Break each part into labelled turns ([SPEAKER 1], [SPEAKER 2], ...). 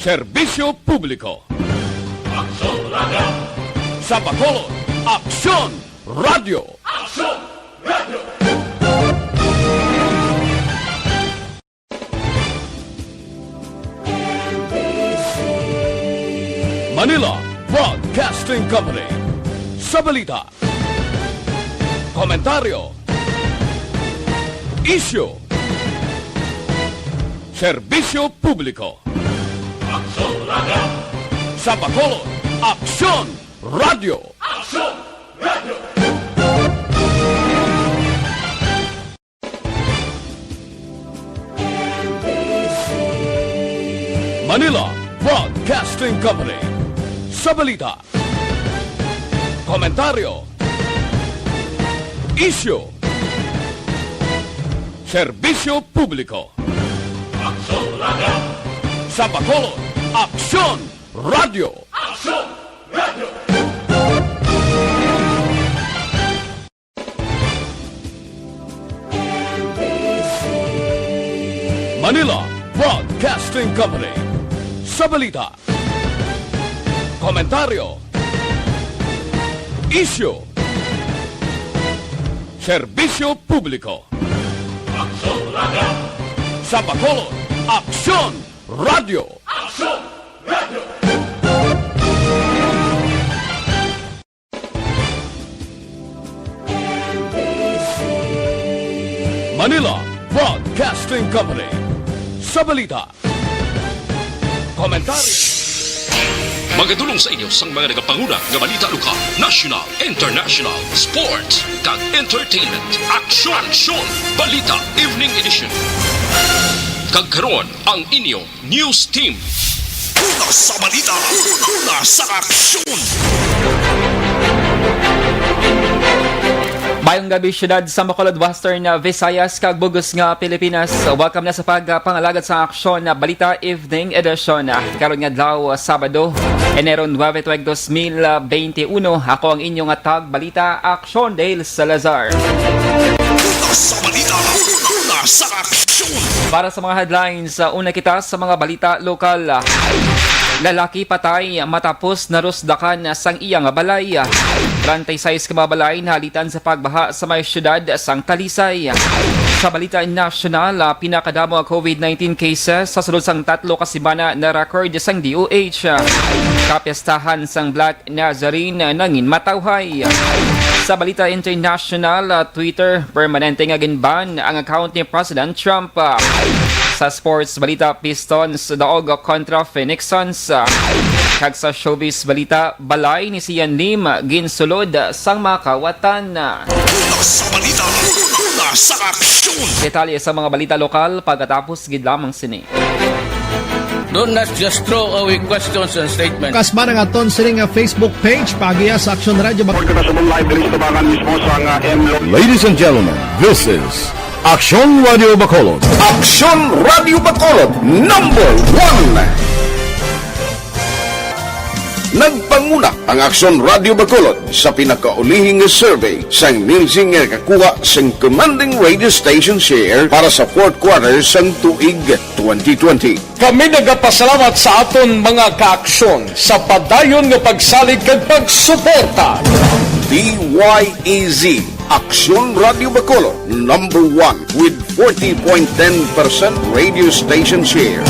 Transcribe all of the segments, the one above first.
[SPEAKER 1] Serbisyo Publiko. Aksyon Radio. Sa Bacolod, Aksyon Radio. Aksyon Radio. Manila Broadcasting Company. Sa balita, komentaryo, isyu, serbisyo publiko. Aksyon Radio. Sa Bacolod, Aksyon Radio. Aksyon Radio. Manila Broadcasting Company. Sa balita, komentaryo, isyu, serbisyo publiko. Aksyon Radio. Sa Bacolod, Aksyon Radio. Aksyon Radio. Manila Broadcasting Company. Sa balita, komentaryo, isyu, serbisyo publiko. Aksyon Radio. Sa Bacolod, Aksyon Radio. Aksyon Radio. Manila Broadcasting Company. Sa balita, komentaryo.
[SPEAKER 2] Magadulong sa inyo sang mga nagapanguna nga balita lokal, national, international, sports, kag entertainment. Aksyon! Balita Evening Edition. Kag karon ang inyong news team. Una sa balita, una sa aksyon.
[SPEAKER 3] Mayong gabi, syudad sa Bacolod, Western Visayas, kag Bugos nga Pilipinas. Welcome na sa pagpangalagad sa Aksyon na Balita Evening Edition. Karon nga adlaw, Sabado, Enero 9, 2021. Ako ang inyong atag balita, Aksyon Dale Salazar.
[SPEAKER 2] Sa balita, una sa aksyon.
[SPEAKER 3] Para sa mga headlines, una kita sa mga balita lokal. Lalaki patay matapos narusdakan sang iyang balay. 36 ka mga balay nahalitan sa pagbaha sa may syudad sang Talisay. Sa balita nasyonal, pinakadamo ang COVID-19 cases sa sulod sang 3 kasimana na record sang DOH. Kapiyastahan sang Black Nazarene nangin matawhay. Sa balita international, Twitter permanente nga ginban ang account ni President Trump. Sa sports balita, Pistons daog kontra Phoenix Suns. Kag sa showbiz balita, balay ni Sian Lim ginsulod sang makawatan.
[SPEAKER 2] Sa balita, una sa aksyon.
[SPEAKER 3] Detalye sa mga balita lokal pagkatapos gid lamang sini.
[SPEAKER 4] Do not just throw away questions and statements.
[SPEAKER 5] Kasma ng aton sining Facebook page pagiya sa Aksyon Radio.
[SPEAKER 6] Ladies and gentlemen, this is Aksyon Radio Bacolod.
[SPEAKER 7] Aksyon Radio Bacolod #1. Nagpanguna ang Aksyon Radio Bacolod sa pinakaulihing survey sang Nielsen nga kakuha sang commanding radio station share para sa 4th quarter sang tuig 2020.
[SPEAKER 8] Kami nagapasalamat sa aton mga kaaksyon sa padayon nga pagsalig kag pagsuporta.
[SPEAKER 7] DYEZ Aksyon Radio Bacolod #1 with 40.10% radio station share.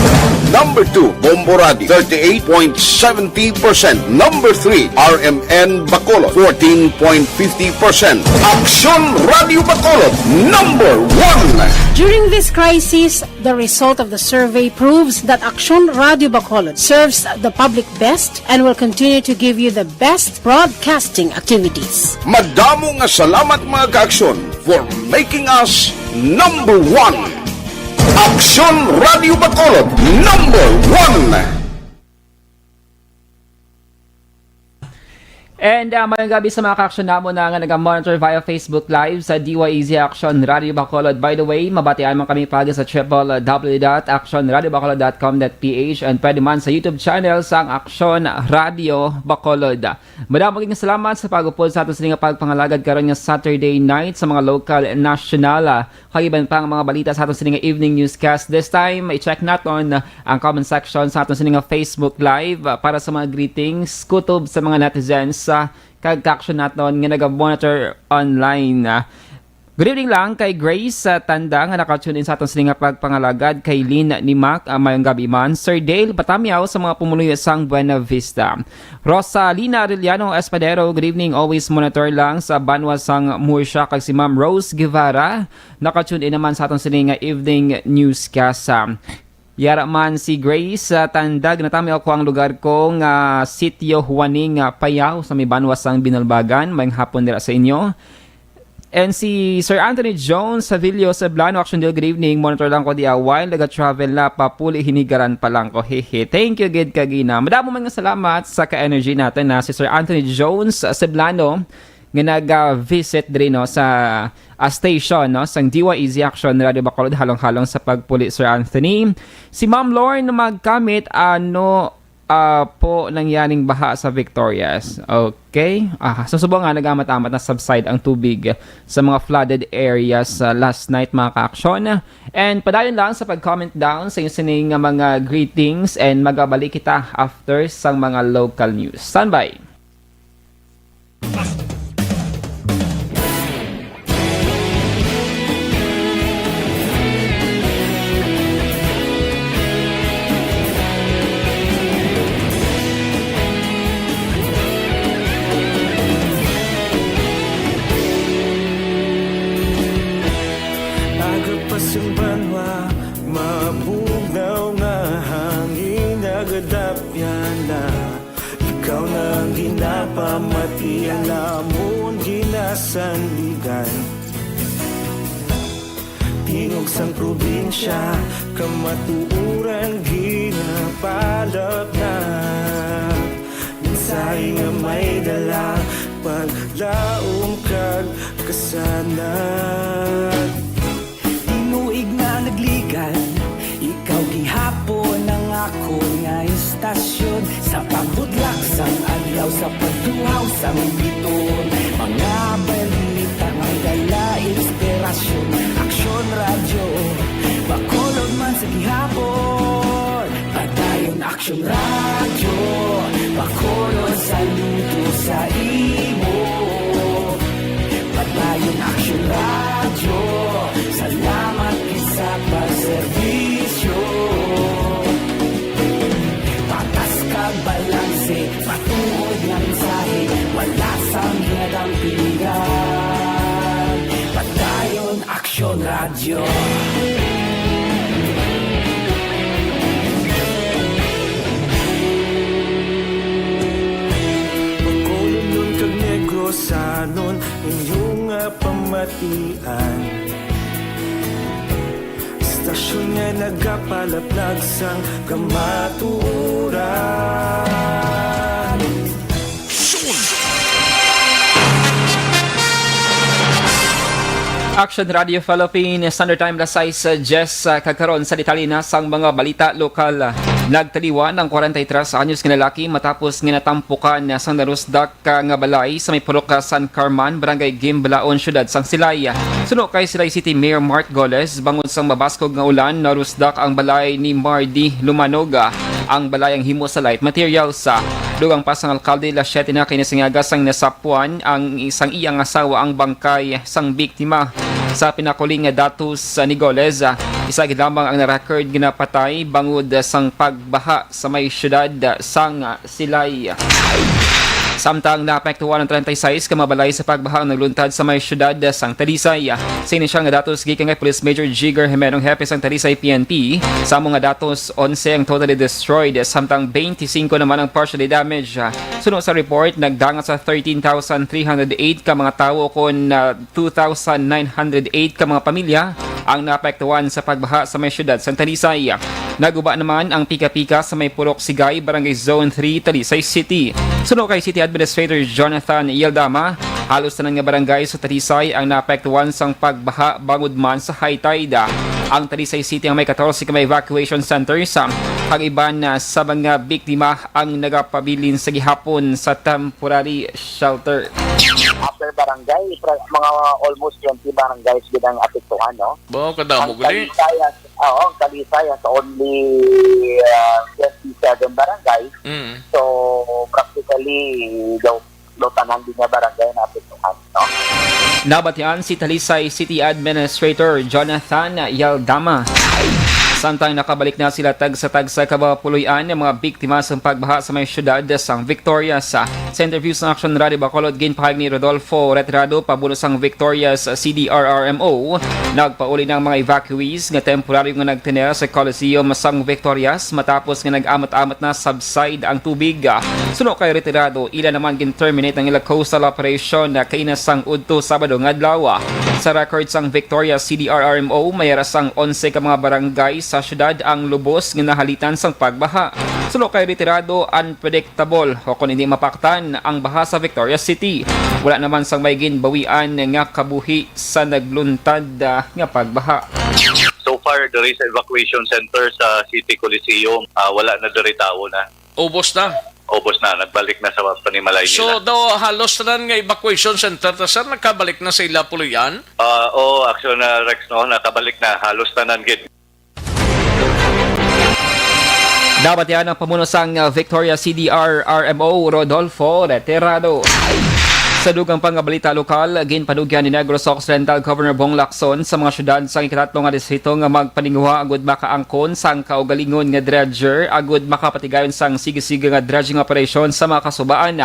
[SPEAKER 7] Number 2, Bombo Radio, 38.70%. Number 3, RMN Bacolod, 14.50%. Aksyon Radio Bacolod #1.
[SPEAKER 9] During this crisis, the result of the survey proves that Aksyon Radio Bacolod serves the public best and will continue to give you the best broadcasting activities.
[SPEAKER 7] Madamo nga salamat mga kaaksyon for making us #1. Aksyon Radio Bacolod #1.
[SPEAKER 3] And mayang gabi sa mga ka-aksyon namo na nga nag-monitor via Facebook Live sa DYEZ Aksyon Radio Bacolod. By the way, mabatian man kami pagi sa www.actionradiobacolod.com.ph and pwede man sa YouTube channel sang Aksyon Radio Bacolod. Madaming salamat sa pag-upod sa ating sininga pagpangalagad karon nga Saturday night sa mga local and national kagiban pang mga balita sa ating sininga evening newscast. This time, i-check natin ang comment section sa ating sininga Facebook Live para sa mga greetings, kutob sa mga netizens sa kag-action natin nga nag-monitor online. Good evening lang kay Grace Tanda nga nakatune in sa atong sininga pagpangalagad, kay Lynn ni Mac mayong gabi man, Sir Dale Patamiao sa mga pumuloy sang Buena Vista, Rosalina Arellano Espadero, good evening, always monitor lang sa Banwa sang Murcia, kag si Ma'am Rose Guevara nakatune in naman sa atong sininga evening newscast. Yara man si Grace Tandag, natami ako ang lugar ko nga Sitio Juaning Payaw sa may Banwas ang Binalbagan. Mayang hapon nila sa inyo. And si Sir Anthony Jones Savillo sa Blano, Action Deal, good evening. Monitor lang ko di while nag-travel na papuli hinigaran pa lang ko. Hehe. Thank you, Gid Kagina. Madamo man nga salamat sa ka-energy natin na si Sir Anthony Jones sa Blano nga nag-visit din no, sa station no, sang DYEZ Action Radio Bacolod, halong-halong sa pagpuli Sir Anthony. Si Ma'am Lorne magkamit po nangyaring baha sa Victorias. Okay? Susubong nga nagamat-amat na subside ang tubig sa mga flooded areas last night mga ka-aksyon. And padayon lang sa pag-comment down sa yung sining mga greetings and magabalik kita after sang mga local news. Standby!
[SPEAKER 10] Pamati ang lamon ginasandigan, tingog sang probinsya kamatuuran ginapalap na minsay nga may dala paglaom kag kasanad. Tinuig na nagligan ikaw gihapon ang ako nga istasyon sa pagbudlak sang adlaw sa pagduhaw sang biton. Mga balita may dala inspirasyon, Aksyon Radio Bacolod man sa gihapon. Padayon Aksyon Radio Bacolod, saludo sa imo. Padayon Aksyon Radio, salamat sa pagserbisyo. Patas kag balanse, patuod nga mensahe, wala sang hiyadang pilihan. Padayon Aksyon Radio. Bacolod nun kag Negros sanon inyong pamatian. Stasyon nga nagapalaplag sang kamaturan.
[SPEAKER 3] Action Radio Philippines, Standard Time na size Jess kagkaroon sa detalye na sang mga balita lokal. Nagtaliwan ang 43 anyos nga lalaki matapos ginatampukan sang narusdak nga balay sa may purok San Carman, Barangay Gimbalaon, Syudad sang Silay. Suno kay Silay City Mayor Mark Goles, bangon sang mabaskog nga ulan, narusdak ang balay ni Mardy Lumanoga. Ang balay ang himo sa light materials sa dugang pa sang alkalde Lachete na kinasingaga sang nasapuan ang isang iyang asawa ang bangkay sang biktima. Sa pinakuling datos ni Goles, isa gid lamang ang na-record ginapatay bangod sang pagbaha sa may syudad sang Silay. Samtang naapektuhan ng 36 ka mabalay sa pagbaha ang nagluntad sa may syudad sang Talisay. Sinisyang nga datos gikan kay Police Major Jigger Jimenong Hepe sang Talisay PNP. Sa mga datos 11 ang totally destroyed, samtang 25 naman ang partially damaged. Sunod sa report, nagdangat sa 13,308 ka mga tao kon 2,908 ka mga pamilya ang naapektuhan sa pagbaha sa may syudad sang Talisay. Naguba naman ang pika-pika sa may Purok Sigay, Barangay Zone 3, Talisay City. Sunod kay City Administrator Jonathan Yaldama, halos tanan nga barangay sa Talisay ang naapektuhan sang pagbaha bangod man sa high tide. Ang Talisay City ang may 14 ka may evacuation centers. Ang iban sa mga biktima ang nagapabilin sa gihapon sa temporary shelter.
[SPEAKER 11] After barangay, mga almost 20 barangays din ang apektuhan, no?
[SPEAKER 4] Bo, kadamo gali.
[SPEAKER 11] Ang Talisay sa only 27 barangay. So, practically, daw tanan din na barangay na apektuhan, no?
[SPEAKER 3] Nabatian si Talisay City Administrator Jonathan Yaldama. Samtang nakabalik na sila tag sa kabapuloyan ng mga biktima sa pagbaha sa may syudad sang Victorias. Sa interview sa Aksyon Radio Bacolod, ginpahag ni Rodolfo Retrado, pabuno sang Victorias CDRRMO, nagpauli ng mga evacuees nga temporaryo nga nagtener sa Coliseum sang Victorias matapos nga nag-amat-amat na subside ang tubig. Suno kay Retrado, ila naman gin-terminate ang ilang coastal operation na kainasang udto Sabado nga adlaw. Sa record sang Victorias CDRRMO, mayara sang 11 ka mga barangay sa syudad ang lubos nga nahalitan sang pagbaha. Suno kay Retirado, unpredictable o kung hindi mapaktan ang baha sa Victoria City. Wala naman sang may ginbawian nga kabuhi sa nagluntad nga pagbaha.
[SPEAKER 12] So far, there is evacuation center sa City Coliseum. Wala na dari tao na.
[SPEAKER 4] Ubos na.
[SPEAKER 12] Ubos na, nagbalik na sa panimalay nila.
[SPEAKER 4] So, daw halos na nga evacuation center, sir, nakabalik na sa ila puloyan?
[SPEAKER 12] Oo, Aksyon Rex, no, nakabalik na, halos na nanggit.
[SPEAKER 3] Dapat yan ang pamuno sang Victoria CDRRMO Rodolfo Retirado. Sa dugang pangabalita lokal, ginpadugyan ni Negros Occidental Governor Bong Lacson sa mga syudad sa ikatatlong nga distrito nga magpaninguha agud makaangkon sang kaugalingon nga dredger agud makapatigayon sang sige-sige nga dredging operation sa mga kasubaan.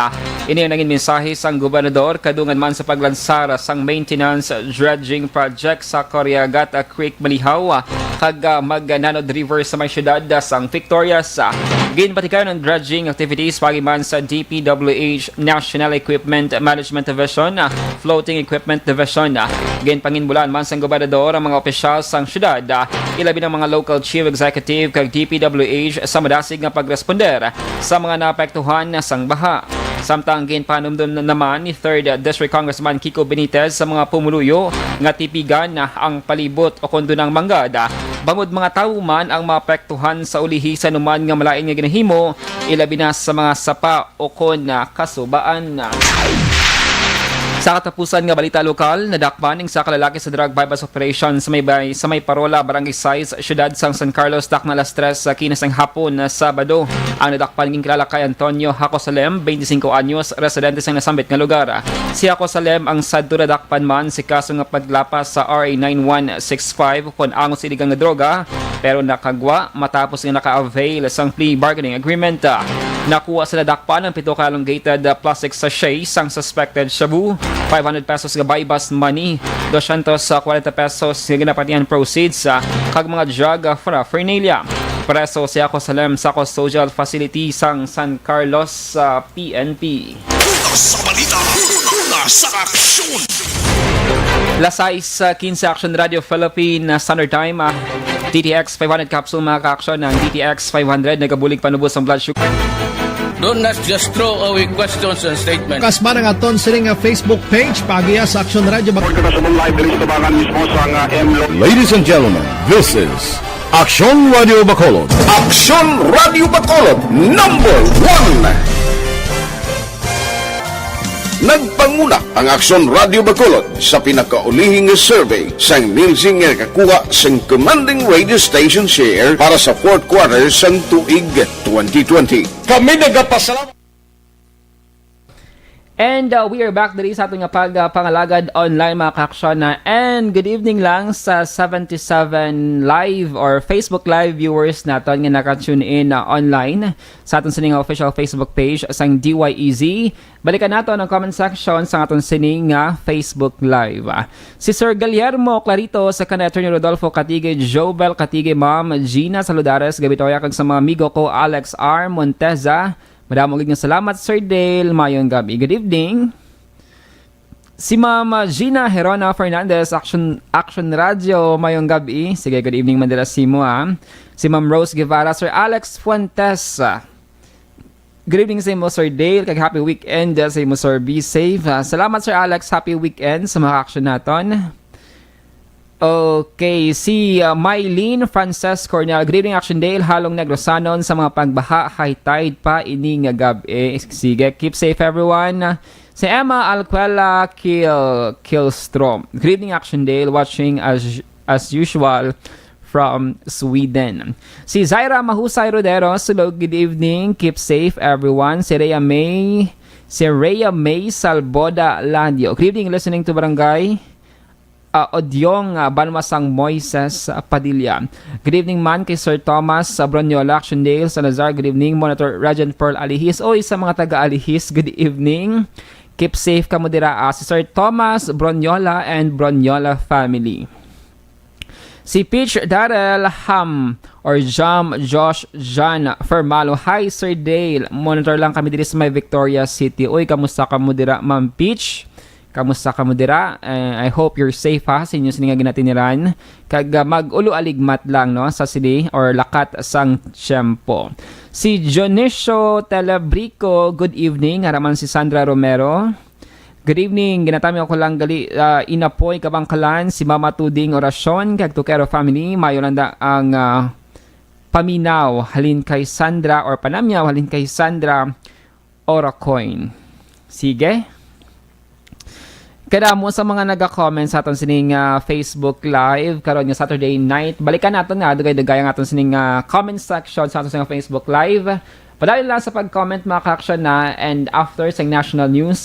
[SPEAKER 3] Ini ang naging mensahe sang gobernador kadungan man sa paglansara sang maintenance dredging project sa Coriagat Creek Malihaw kag Magananod River sa may syudad sang Victorias. Ginpatigayon ang dredging activities pagiman sa DPWH National Equipment Management Division, Floating Equipment Division. Ginpanginbulan man sang gobernador ang mga opisyal sang syudad, ilabi ng mga local chief executive kag DPWH sa madasig nga pagresponder sa mga naapektuhan sang baha. Samtang ginpanumdum naman ni 3rd District Congressman Kiko Benitez sa mga pumuluyo nga tipigan ang palibot o kondo ng manggad. Bangod mga tao man ang maapektuhan sa ulihi sa numan nga malain nga ginahimo, ilabi na sa mga sapa o kon na kasubaan. Sa katapusan nga balita lokal, nadakpan ng sa kalalaki sa drug bypass operation sa may Parola, Barangay Size, syudad sang San Carlos, dakna alas 3 sa kinasang hapon na Sabado. Ang nadakpan ng kilala kay Antonio Hacosalem, 25 anyos, residente sa nasambit nga lugar. Si Hacosalem ang sadto nadakpan man si kaso nga paglapas sa RA 9165 kung angos iligang nga droga, pero nakagwa matapos nga naka-avail sang plea bargaining agreement. Nakuha sa nadakpan ng 7 elongated plastic sachet sang suspected shabu, 500 pesos nga bypass money, 240 pesos nga ginapatihan proceeds kag mga drug paraphernalia. Preso si Hacosalem sa custodial facility sang San Carlos sa PNP.
[SPEAKER 2] Sa balita, sa aksyon!
[SPEAKER 3] Lasais 15 Action Radio Philippine Standard Time. DTX 500 capsule mga ka-aksyon ng DTX 500 nagabulig panubos ang blood sugar.
[SPEAKER 4] Do not just throw away questions and statements.
[SPEAKER 5] Kasma ng aton siling Facebook page, pagiya sa Aksyon Radio Bacolod.
[SPEAKER 6] Ladies and gentlemen, this is Aksyon Radio Bacolod.
[SPEAKER 7] Aksyon Radio Bacolod #1. Nagpanguna ang Aksyon Radio Bacolod sa pinakaulihing survey sang Nilsing nga kakuha sang commanding radio station share para sa 4th quarter sang tuig 2020.
[SPEAKER 8] Kami nagapasalamat.
[SPEAKER 3] And we are back dali sa ating pangalagad online mga ka-aksyon na. And good evening lang sa 77 live or Facebook live viewers natin nga naka-tune in online sa ating sining official Facebook page sang DYEZ. Balikan nato ang comment section sa ating sining Facebook live. Si Sir Guillermo Clarito sa kanetro ni Rodolfo Katige, Jobel Katige, Ma'am Gina Saludares, gabitoya kag sa mga amigo ko Alex R. Monteza. Madamong nga salamat, Sir Dale. Mayong gabi. Good evening. Si Ma'am Gina Herona Fernandez, Action Radio. Mayong gabi. Sige, good evening, Mandela Simo. Si Ma'am Rose Guevara, Sir Alex Fuentes. Good evening sa imo, Sir Dale. Kag happy weekend sa imo, Sir. Be safe. Salamat, Sir Alex. Happy weekend sa mga action naton. Okay, si Mylene Frances Cornel. Good evening, Action Dale. Halong nagrosanon sa mga pagbaha. High tide pa ini nga gabi. Sige, keep safe everyone. Si Emma Alquela Killstrom. Good evening, Action Dale. Watching as usual from Sweden. Si Zaira Mahusay Rodero. Sulog, good evening. Keep safe everyone. Si Rhea May Salboda Landio. Good evening, listening to Barangay Odyong Banmasang Moises Padilla. Good evening man kay Sir Thomas Bronyola, Action Dale, Salazar. Good evening, Monitor Regent Pearl Alihis. Oy, sa mga taga-Alihis, good evening. Keep safe ka mo dira. Si Sir Thomas Bronyola and Bronyola family. Si Peach Darrell Ham or Jam Josh Jan Fermalo. Hi Sir Dale. Monitor lang kami diri sa may Victoria City. Oy, kamusta ka mo dira, Ma'am Peach? Kamusta ka mo dira? I hope you're safe ha sa inyo sininga ginatiniran. Kag mag-ulo aligmat lang no sa city or lakat sang tiyempo. Si Dionisio Telebrico, good evening. Haraman si Sandra Romero. Good evening. Ginatami ako lang gali inapoy kabangkalan si Mama Tuding Orasyon kag Tukero family. Mayolanda ang paminaw halin kay Sandra or panamyaw halin kay Sandra Oracoin. Sige. Kada mo sa mga naga-comment sa aton sining Facebook Live karon nga Saturday night. Balikan naton nga dugay-dugay ang aton sining comment section sa aton sining Facebook Live. Padali lang sa pag-comment mga ka-action na and after sa national news,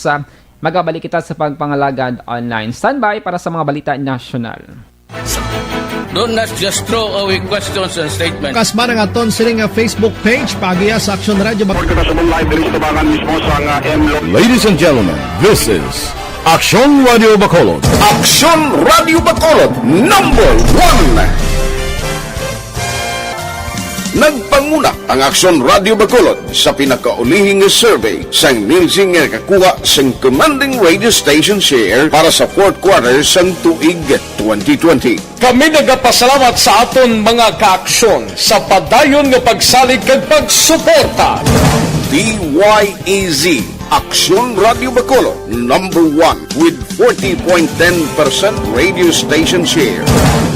[SPEAKER 3] magabalik kita sa pagpangalagad online. Standby para sa mga balita national.
[SPEAKER 4] Do not just throw away questions and statements.
[SPEAKER 5] Kasma ng aton sining Facebook page pagiya sa Aksyon Radio Bacolod.
[SPEAKER 6] Ladies and gentlemen, this is Aksyon Radio Bacolod.
[SPEAKER 7] Aksyon Radio Bacolod number 1. Nagpanguna ang Aksyon Radio Bacolod sa pinakaulihing survey sang Nilsing nga kakuha sang commanding radio station share para sa fourth quarter sang tuig 2020.
[SPEAKER 8] Kami nagapasalamat sa aton mga kaaksyon sa padayon nga pagsalig kag pagsuporta.
[SPEAKER 7] DYEZ Aksyon Radio Bacolod number 1 with 40.10% radio station share.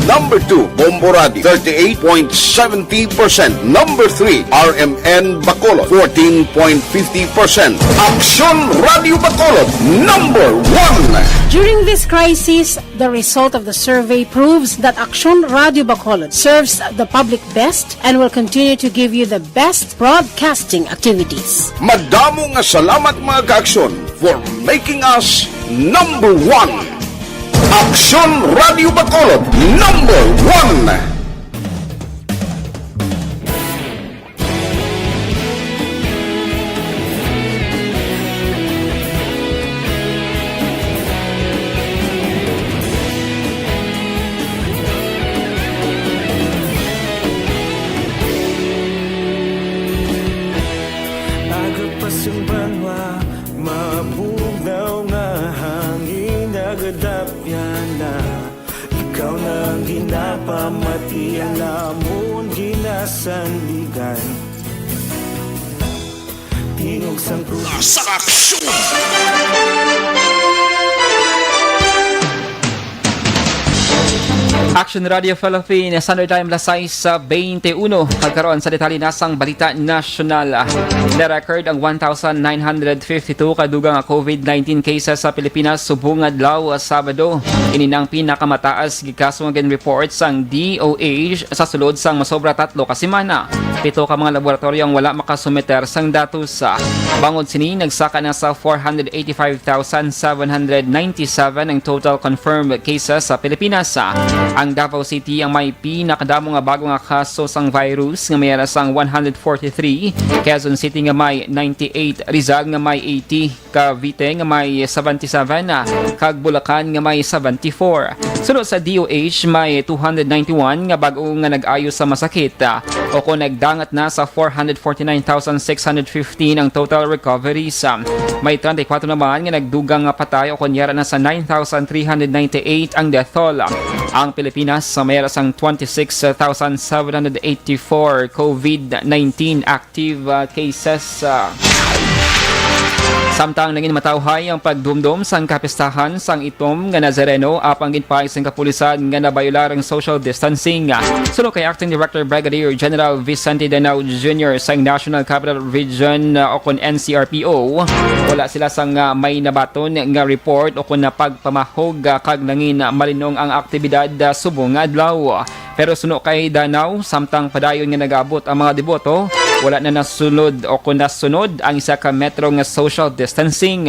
[SPEAKER 7] Number 2, Bombo Radio 38.70%. Number 3, RMN Bacolod 14.50%. Aksyon Radio Bacolod number 1.
[SPEAKER 9] During this crisis, the result of the survey proves that Aksyon Radio Bacolod serves the public best and will continue to give you the best broadcasting activities.
[SPEAKER 7] Madamo nga salamat mga ka-aksyon for making us number 1. Aksyon Radio Bacolod number 1.
[SPEAKER 2] Sa aksyon!
[SPEAKER 3] Action Radio Philippines, Standard Time lasay sa 21. Pagkaroon sa detalye nasang balita nasyonal. Na-record ang 1,952 kadugang COVID-19 cases sa Pilipinas subong adlaw Sabado. Ininang pinakamataas gikasunggan report sang DOH sa sulod sang masobra 3 ka semana. 7 ka mga laboratoryong wala makasumiter sang datos. Bangod sini nagsaka na sa 485,797 ang total confirmed cases sa Pilipinas. Ang Davao City ang may pinakadamo nga bago nga kaso sang virus nga may sang 143, Quezon City nga may 98, Rizal nga may 80, Cavite nga may 77, kag Bulacan nga may 74. Sunod sa DOH may 291 nga bago nga nag-ayo sa masakit o kung nagdangat na sa 449,615 ang total recoveries. May 34 naman nga nagdugang patay o kunyara na sa 9,398 ang death toll. Ang Pilipinas mayroon sang 26,784 COVID-19 active cases. Samtang naging matawhay ang pagdumdum sang kapistahan sang itom nga Nazareno apang ginpay sang kapulisan nga nabayularang social distancing. Suno kay Acting Director Brigadier General Vicente Danao Jr. sang National Capital Region o kon NCRPO, wala sila sang may nabaton nga report o kon napagpamahog kag nangin malinong ang aktibidad subong adlaw. Pero suno kay Danao, samtang padayon nga nagabot ang mga deboto, wala na nasunod o kung nasunod ang isa ka metro nga social distancing.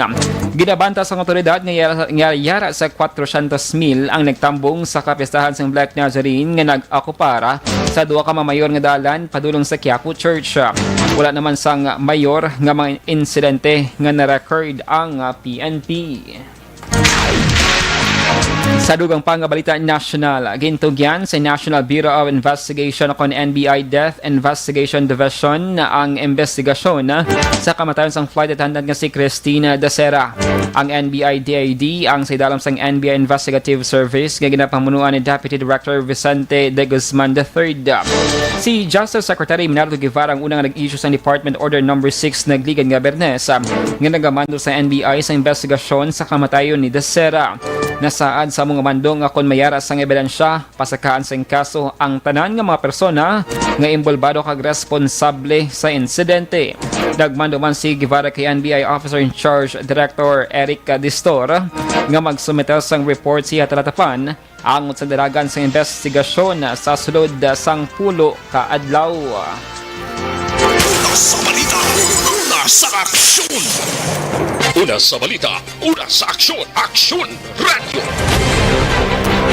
[SPEAKER 3] Ginabanta sa otoridad nga yara sa 400,000 ang nagtambong sa kapistahan sa Black Nazarene nga nag-akupara sa duwa ka mamayor nga dalan padulong sa Quiapo Church. Wala naman sang mayor nga mga insidente nga na-record ang PNP. Sa dugang pangabalita national, gintugyan sa National Bureau of Investigation o NBI Death Investigation Division ang investigasyon sa kamatayon sang flight attendant nga si Cristina Dacera. Ang NBI-DID ang sa idalam sang NBI Investigative Service nga ginapamunuan ni Deputy Director Vicente de Guzman III. Si Justice Secretary Minardo Guevara ang unang nag-issue sa Department Order No. 6 nagligan nga Bernes nga nagamando sa NBI sa investigasyon sa kamatayon ni Dacera. Nasaad sa mga mandong akon mayara sang ebidensya pasakaan sa kaso ang tanan nga mga persona nga imbolbado kag responsable sa insidente. Nagmando man si Guevara kay NBI Officer in Charge Director Eric Distor nga magsumite sang report siya talatapan ang sa daragan sa investigasyon sa sulod sang pulo ka adlaw.
[SPEAKER 2] Una sa balita, una sa aksyon. Una sa balita, una sa aksyon, Aksyon Radio.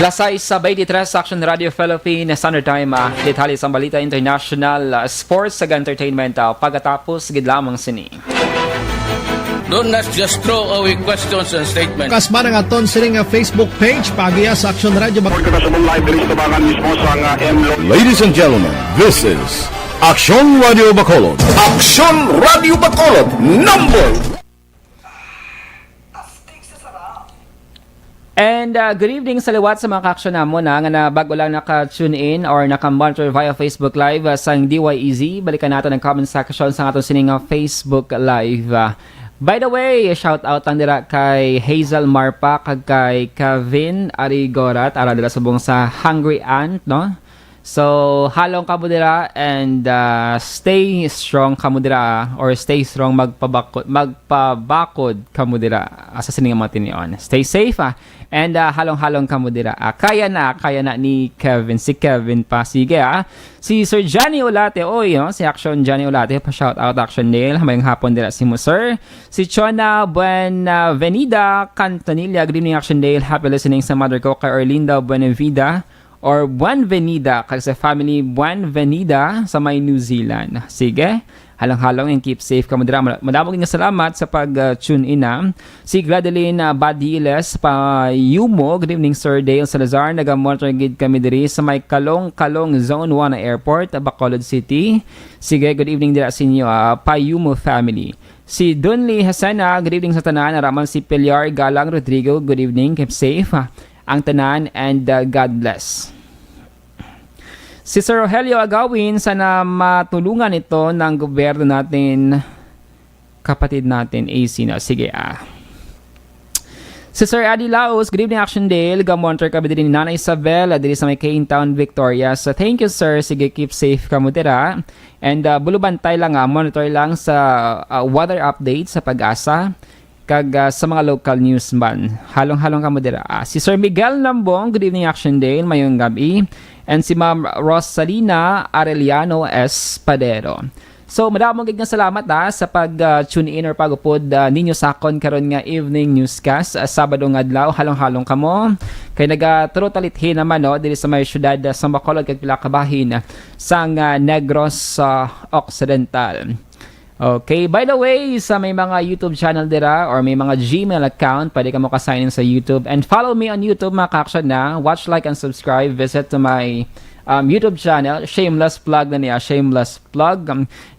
[SPEAKER 3] Lasay sa 23 sa Aksyon Radio Philippine Standard Time. Detalye sa balita international, sports ag entertainment pagkatapos gid lamang sini.
[SPEAKER 4] Do not just throw away questions and statements.
[SPEAKER 5] Kasma ng aton sining Facebook page pagiya sa Aksyon Radio.
[SPEAKER 6] Ladies and gentlemen, this is Aksyon Radio Bacolod.
[SPEAKER 7] Aksyon Radio Bacolod number.
[SPEAKER 3] And good evening sa liwat sa mga ka-aksyon namon nga na bago lang naka-tune in or naka-monitor via Facebook Live sang DYEZ. Balikan natin ang comment section sa aton sining Facebook Live. By the way, shout out lang dira kay Hazel Marpa kag kay Kevin Arigorat ara dira subong sa Hungry Ant, no? So, halong kamo dira and stay strong kamo dira or stay strong magpabakod kamo dira sa sining matinion. Stay safe and halong-halong kamo dira. Kaya na ni Kevin, si Kevin pa. Sige si Sir Johnny Olate, si Aksyon Johnny Olate, pa shout out Aksyon Nail, hamayang hapon dira si mo sir. Si Chona Buenavida Cantonilla, good evening Aksyon Nail, happy listening sa mother ko kay Orlinda Buenavida or Buenvenida kag sa family Buenvenida sa may New Zealand. Sige, halong-halong and keep safe kamo dira. Madamog nga salamat sa pag-tune in Si Gladeline Badiles pa Yumo, good evening Sir Dale Salazar, naga-monitor gid kami diri sa may Kalong Zone 1 na Airport, Bacolod City. Sige, good evening dira sa inyo pa Yumo family. Si Dunley Hasana, good evening sa tanan. Araman si Pilar Galang Rodrigo, good evening, keep safe ang tanan and God bless. Si Sir Rogelio Agawin, sana matulungan ito ng gobyerno natin, kapatid natin, AC na. Sige Si Sir Adi Laos, good evening Action Dale, gamonter kami din ni Nana Isabel, diri sa may Cane Town, Victoria. So thank you sir, sige keep safe kamo dira. And bulubantay lang monitor lang sa weather update sa Pag-asa. Kag sa mga local news man. Halong-halong kamo dira. Si Sir Miguel Lambong, good evening Action Day, mayong gabi. And si Ma'am Rosalina Arellano S. Padero. So, madamong gig nga salamat sa pag-tune in or pag-upod ninyo sakon karon nga evening newscast. Sabado nga adlaw, halong-halong kamo. Kay naga-trotalithin naman diri sa may syudad sa Bacolod kag pila ka bahin sang Negros Occidental. Okay, by the way, sa may mga YouTube channel dira or may mga Gmail account, pwede ka mo ka-sign in sa YouTube and follow me on YouTube mga ka-aksyon na. Watch, like, and subscribe. Visit to my YouTube channel. Shameless plug na niya. Shameless plug.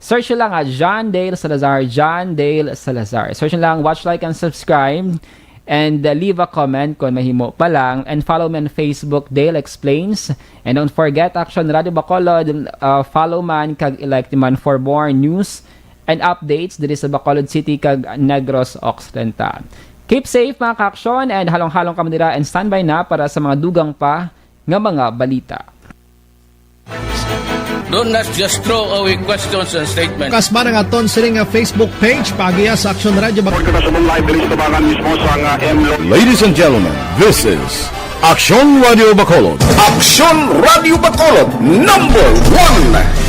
[SPEAKER 3] Search lang John Dale Salazar. John Dale Salazar. Search lang, watch, like, and subscribe. and leave a comment kung mahimo pa lang, and follow me on Facebook, Dale Explains, and don't forget Aksyon Radio Bacolod, follow man kag elect man for more news and updates diri sa Bacolod City kag Negros Occidental. Keep safe mga ka-aksyon, and halong-halong kami nila, and standby na para sa mga dugang pa nga mga balita.
[SPEAKER 4] Do not just throw away questions and statements.
[SPEAKER 5] Kasma ng aton siling Facebook page pagiya sa Aksyon Radio Bacolod.
[SPEAKER 6] Ladies and gentlemen, this is Aksyon Radio Bacolod.
[SPEAKER 7] Aksyon Radio Bacolod number 1.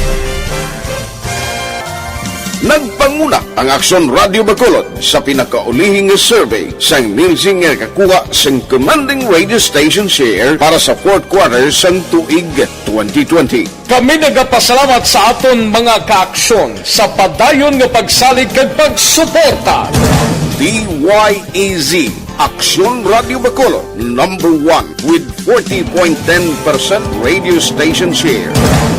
[SPEAKER 7] Nagpanguna ang Aksyon Radio Bacolod sa pinakaulihing survey sang Nilsing nga kakuha sang commanding radio station share para sa fourth quarter sang tuig 2020.
[SPEAKER 8] Kami nagapasalamat sa aton mga kaaksyon sa padayon nga pagsalig kag pagsuporta.
[SPEAKER 7] DYEZ Aksyon Radio Bacolod number 1 with 40.10% radio station share.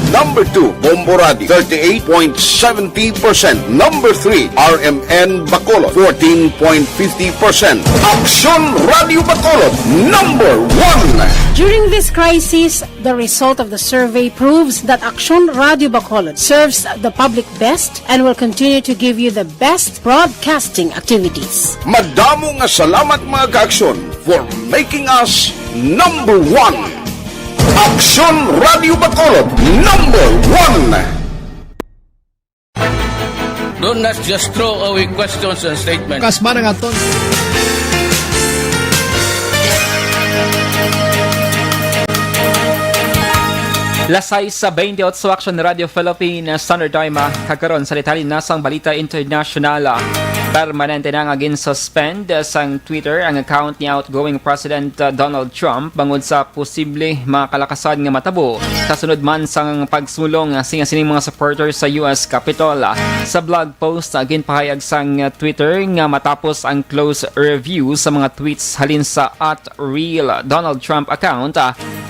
[SPEAKER 7] Number 2, Bombo Radio, 38.70%. Number 3, RMN Bacolod, 14.50%. Aksyon Radio Bacolod, number 1.
[SPEAKER 9] During this crisis, the result of the survey proves that Aksyon Radio Bacolod serves the public best and will continue to give you the best broadcasting activities.
[SPEAKER 7] Madamo nga salamat mga kaaksyon for making us number 1. Aksyon Radio Bacolod number 1.
[SPEAKER 4] Do not just throw away questions and statements.
[SPEAKER 5] Kasma ng aton.
[SPEAKER 3] Lasay sa 28 sa Aksyon Radio Philippines Standard Time kakaron sa detalye na sang Balita International. Permanente na nga gin-suspend sang Twitter ang account ni outgoing President Donald Trump bangod sa posible mga kalakasan nga matabo kasunod man sang pagsulong sining mga supporters sa US Capitol. Sa blog post ginpahayag sang Twitter nga matapos ang close review sa mga tweets halin sa @real Donald Trump account,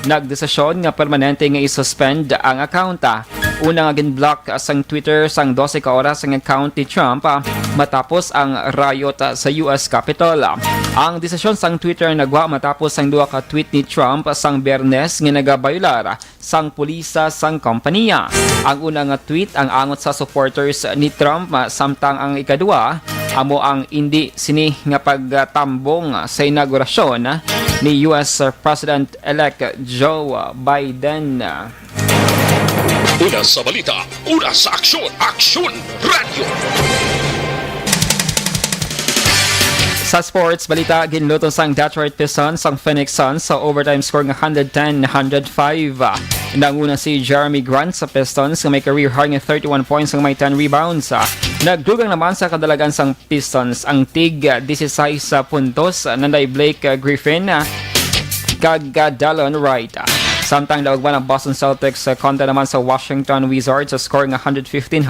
[SPEAKER 3] nagdesisyon nga permanente nga i-suspend ang account. Una nga gin-block sang Twitter sang 12 ka oras ang account ni Trump matapos ang riot sa US Capitol. Ang desisyon sang Twitter nagwa matapos ang duha ka tweet ni Trump sang Biyernes nga nagabayular sang pulisa sang kompanya. Ang una nga tweet ang angot sa supporters ni Trump samtang ang ikadua amo ang hindi sini nga pagtambong sa inaugurasyon ni US President-elect Joe Biden.
[SPEAKER 2] Una sa balita, una sa aksyon, Aksyon Radio.
[SPEAKER 3] Sa sports balita, ginluto sang Detroit Pistons ang Phoenix Suns sa overtime score ng 110-105. Nanguna si Jeremy Grant sa Pistons na may career high ng 31 points ng may 10 rebounds. Nagdugang naman sa kadalagan sang Pistons ang tig 16 puntos nanday Blake Griffin kag Dallon Wright. Samtang lawagban ng Boston Celtics kontra naman sa Washington Wizards sa score ng 115-107.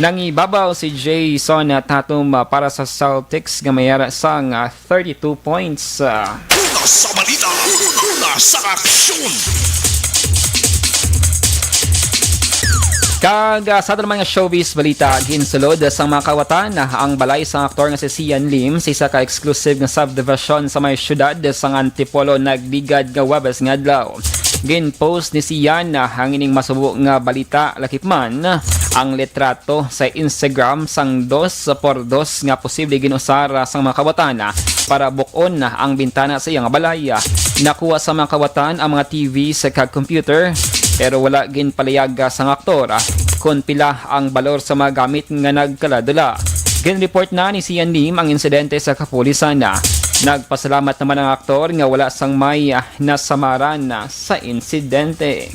[SPEAKER 3] Nangibabaw si Jason Tatum para sa Celtics nga mayara sang 32 points.
[SPEAKER 2] Una sa balita, una sa aksyon.
[SPEAKER 3] Kag sa naman nga showbiz balita, ginsulod sa mga kawatan ang balay sa aktor nga si Sian Lim sa isa ka exclusive nga subdivision sa may syudad sa Antipolo nagligad nga Webes nga adlaw. Gin-post ni Sian ang ining masubo nga balita lakipman ang litrato sa Instagram sang 2x2 nga posible ginusara sang mga kawatan para bukon ang bintana sa iyang balay. Nakuha sa mga kawatan ang mga TV sa computer pero wala ginpalayag sang aktor kung pila ang balor sa mga gamit nga nagkaladula. Gin-report na ni Sian Lim ang insidente sa kapulisan. Nagpasalamat naman ang aktor nga wala sang may nasamaran sa insidente.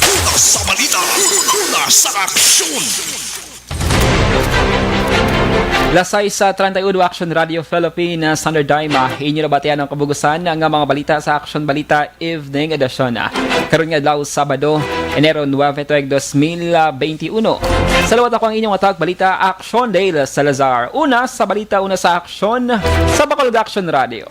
[SPEAKER 2] Una sa balita, una sa aksyon.
[SPEAKER 3] Lasay sa 31 Aksyon Radio Philippines Standard Time, inyo na batian ang kabugusan ng mga balita sa Aksyon Balita Evening Edition. Karon nga adlaw Sabado, Enero 9, 2021. Salawat ako ang inyong atag balita Aksyon Dale Salazar. Una sa balita, una sa Aksyon sa Bacolod Aksyon Radio.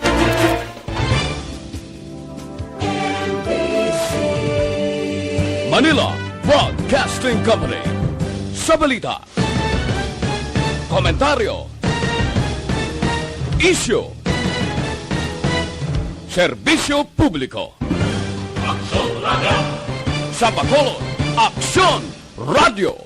[SPEAKER 1] Manila Broadcasting Company. Sa balita, komentaryo, Issue. Serbisyo publiko. Sa Bacolod, Aksyon Radio.